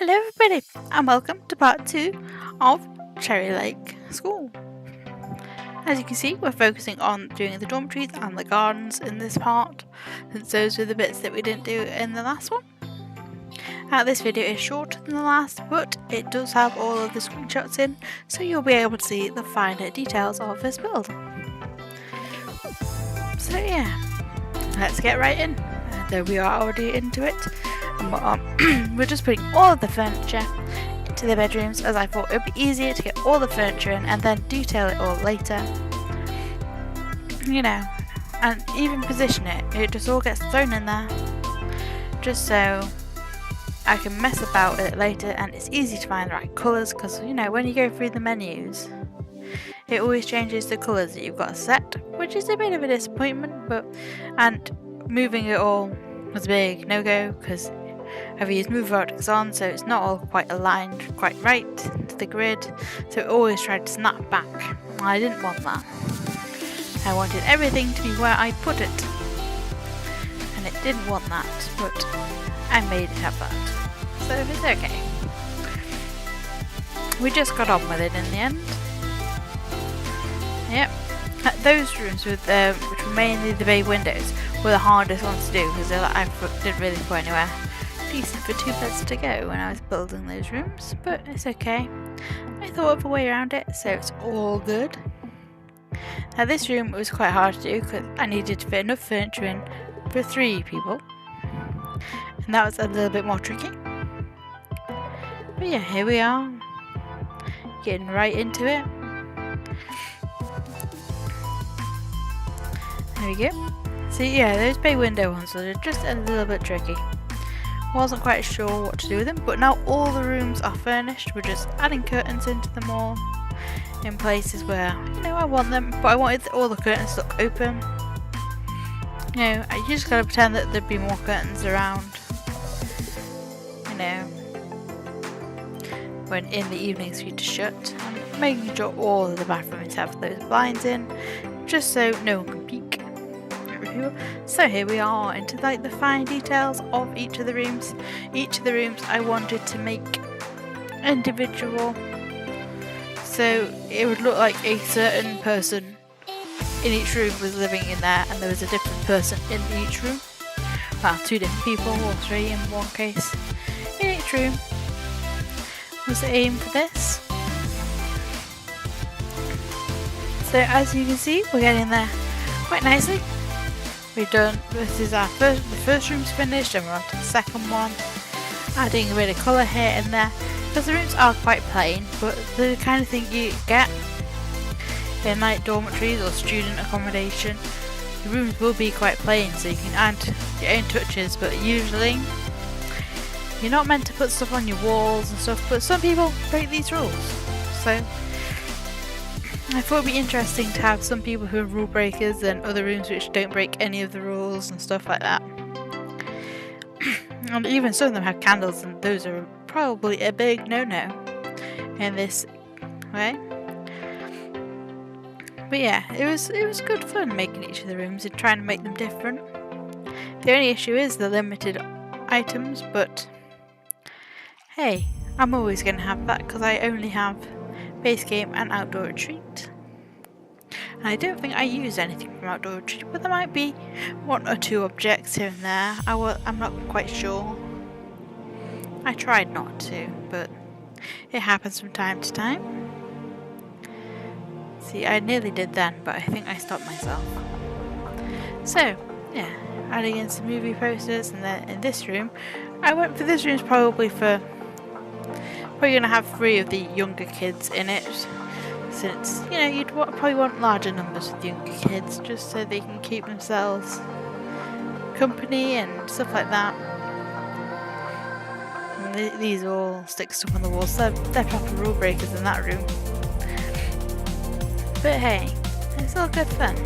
Hello everybody and welcome to part 2 of Cherry Lake School. As you can see, we're focusing on doing the dormitories and the gardens in this part, since those were the bits that we didn't do in the last one. This video is shorter than the last, but it does have all of the screenshots in, so you'll be able to see the finer details of this build. So yeah, let's get right in. There we are already into it. We're just putting all of the furniture into the bedrooms, as I thought it would be easier to get all the furniture in and then detail it all later. You know, and even position it. It just all gets thrown in there, just so I can mess about with it later and it's easy to find the right colours, because you know, when you go through the menus, it always changes the colours that you've got set, which is a bit of a disappointment, and moving it all was a big no-go, because I've used move vertex on, so it's not all quite aligned quite right to the grid, so it always tried to snap back. I didn't want that. I wanted everything to be where I put it, and it didn't want that, but I made it have that, so it's okay. We just got on with it in the end. Yep. Those rooms with which were mainly the bay windows were the hardest ones to do, because I didn't really put anywhere decent for two beds to go when I was building those rooms, but it's okay. I thought of a way around it, so it's all good. Now this room was quite hard to do because I needed to fit enough furniture in for 3 people, and that was a little bit more tricky. But yeah, here we are, getting right into it. There we go. So yeah, those bay window ones are just a little bit tricky. Wasn't quite sure what to do with them, but now all the rooms are furnished. We're just adding curtains into them all in places where, you know, I want them, but I wanted all the curtains to look open. You know, you just gotta pretend that there'd be more curtains around, you know, when in the evenings for you to shut, and making sure all of the bathrooms have those blinds in, just so no one can peek. So here we are into like the fine details of each of the rooms. Each of the rooms I wanted to make individual, so it would look like a certain person in each room was living in there, and there was a different person in each room. Well, 2 different people, or 3 in one case, in each room was the aim for this. So as you can see, we're getting there quite nicely. We've done, this is the first room's finished, and we're on to the second one, adding a bit of colour here and there, because the rooms are quite plain, but the kind of thing you get in like dormitories or student accommodation, the rooms will be quite plain, so you can add your own touches, but usually you're not meant to put stuff on your walls and stuff, but some people break these rules, so I thought it would be interesting to have some people who are rule breakers and other rooms which don't break any of the rules and stuff like that. And even some of them have candles, and those are probably a big no-no in this way. But yeah, it was good fun making each of the rooms and trying to make them different. The only issue is the limited items, but hey, I'm always going to have that because I only have base game and outdoor retreat. And I don't think I used anything from outdoor retreat, but there might be 1 or 2 objects here and there. I'm not quite sure. I tried not to, but it happens from time to time. See, I nearly did then, but I think I stopped myself. So yeah, adding in some movie posters, and then in this room, I went for this room's probably going to have 3 of the younger kids in it, since, you know, you'd probably want larger numbers with younger kids, just so they can keep themselves company and stuff like that. And these all stick stuff on the walls, so they're proper rule breakers in that room. But hey, it's all good fun.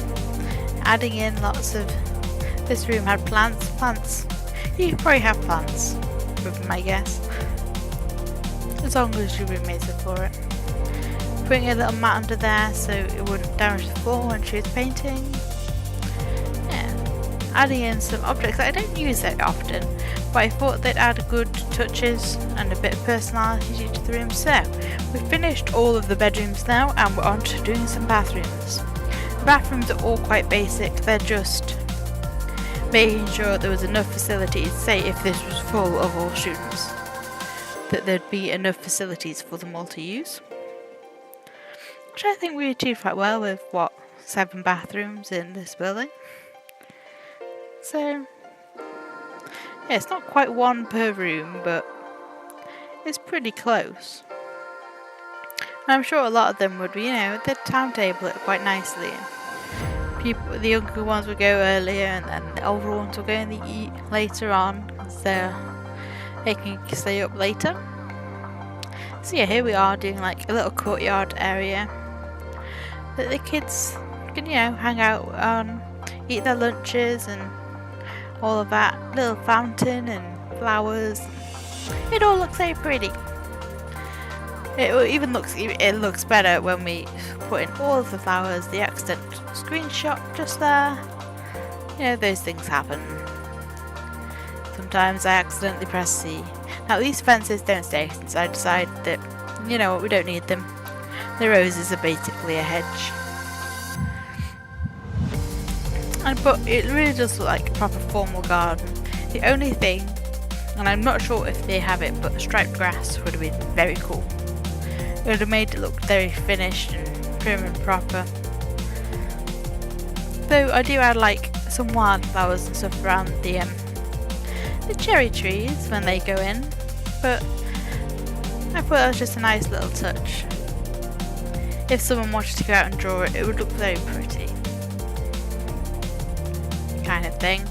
Adding in lots of, this room had plants. You could probably have plants with them, I guess, as long as you made it for it. Putting a little mat under there so it wouldn't damage the floor when she was painting. Yeah, adding in some objects that I don't use that often, but I thought they'd add good touches and a bit of personality to the room. So we've finished all of the bedrooms now, and we're on to doing some bathrooms. The bathrooms are all quite basic. They're just making sure there was enough facilities, say if this was full of all students, that there'd be enough facilities for them all to use. Which I think we achieved quite well with, 7 bathrooms in this building. So, yeah, it's not quite 1 per room, but it's pretty close. And I'm sure a lot of them would be, they'd timetable it quite nicely. The younger ones would go earlier, and then the older ones will go in later on, because they can stay up later. So yeah, here we are doing like a little courtyard area that the kids can, hang out on, eat their lunches and all of that. Little fountain and flowers. It all looks so pretty. It looks better when we put in all of the flowers. The accidental screenshot just there. Those things happen. Sometimes I accidentally press C. Now these fences don't stay since I decided that, we don't need them. The roses are basically a hedge. But it really does look like a proper formal garden. The only thing, and I'm not sure if they have it, but striped grass would have been very cool. It would have made it look very finished and prim and proper. Though I do add like some wildflowers and stuff around the cherry trees when they go in, but I thought that was just a nice little touch. If someone wanted to go out and draw it, it would look very pretty, kind of thing.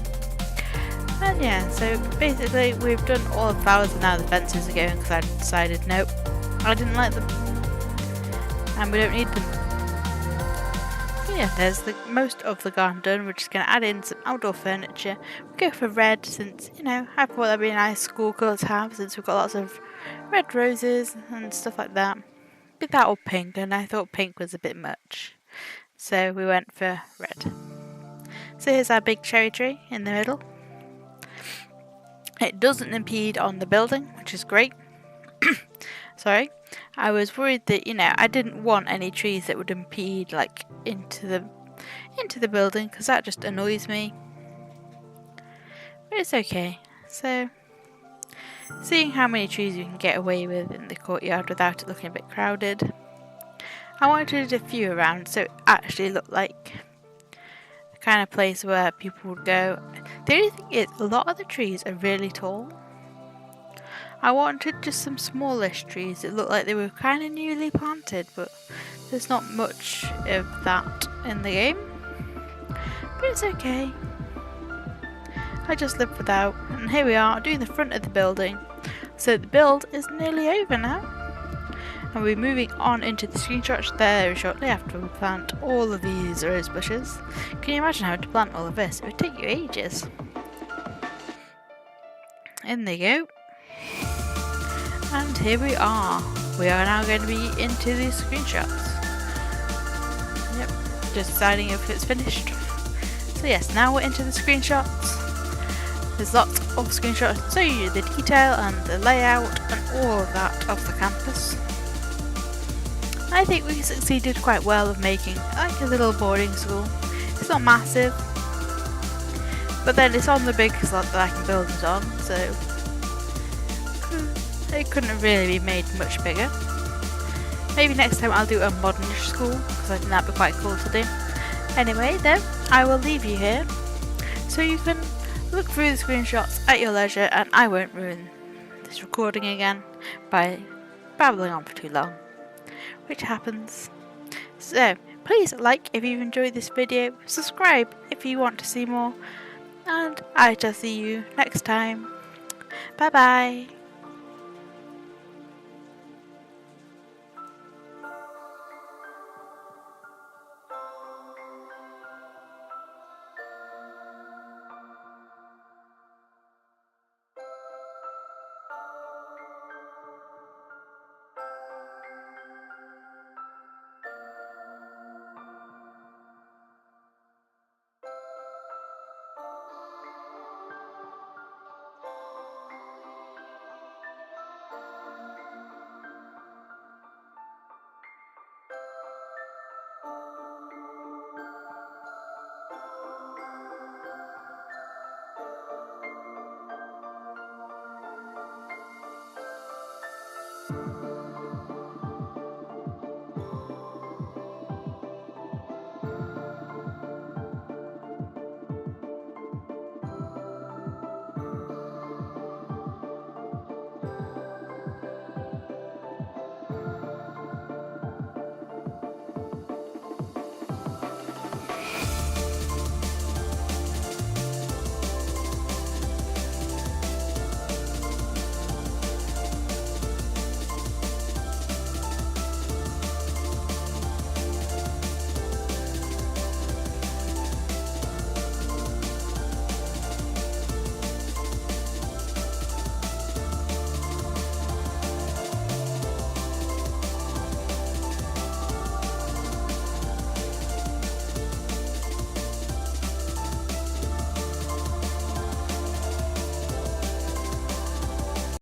And yeah, so basically we've done all the flowers and now the fences are going because I decided nope, I didn't like them and we don't need them. So yeah, there's the most of the garden done. We're just going to add in some outdoor furniture. We'll go for red since, I thought that'd be a nice school colour to have since we've got lots of red roses and stuff like that. Be that or pink, and I thought pink was a bit much. So we went for red. So here's our big cherry tree in the middle. It doesn't impede on the building, which is great. Sorry. I was worried that, I didn't want any trees that would impede like into the building because that just annoys me. But it's okay. So seeing how many trees you can get away with in the courtyard without it looking a bit crowded. I wanted a few around so it actually looked like the kind of place where people would go. The only thing is, a lot of the trees are really tall. I wanted just some smallish trees that looked like they were kind of newly planted, but there's not much of that in the game. But it's okay. I just live without. And here we are doing the front of the building. So the build is nearly over now. And we're moving on into the screenshots very shortly after we plant all of these rose bushes. Can you imagine having to plant all of this? It would take you ages. In they go. And here we are. We are now going to be into these screenshots. Yep, just deciding if it's finished. So yes, now we're into the screenshots. There's lots of screenshots to show you the detail and the layout and all of that of the campus. I think we succeeded quite well of making like a little boarding school. It's not massive, but then it's on the big slot that I can build it on, so it couldn't have really be made much bigger. Maybe next time I'll do a modernish school, because I think that'd be quite cool to do. Anyway then, I will leave you here, so you can look through the screenshots at your leisure, and I won't ruin this recording again by babbling on for too long, which happens. So, please like if you've enjoyed this video, subscribe if you want to see more, and I shall see you next time. Bye bye!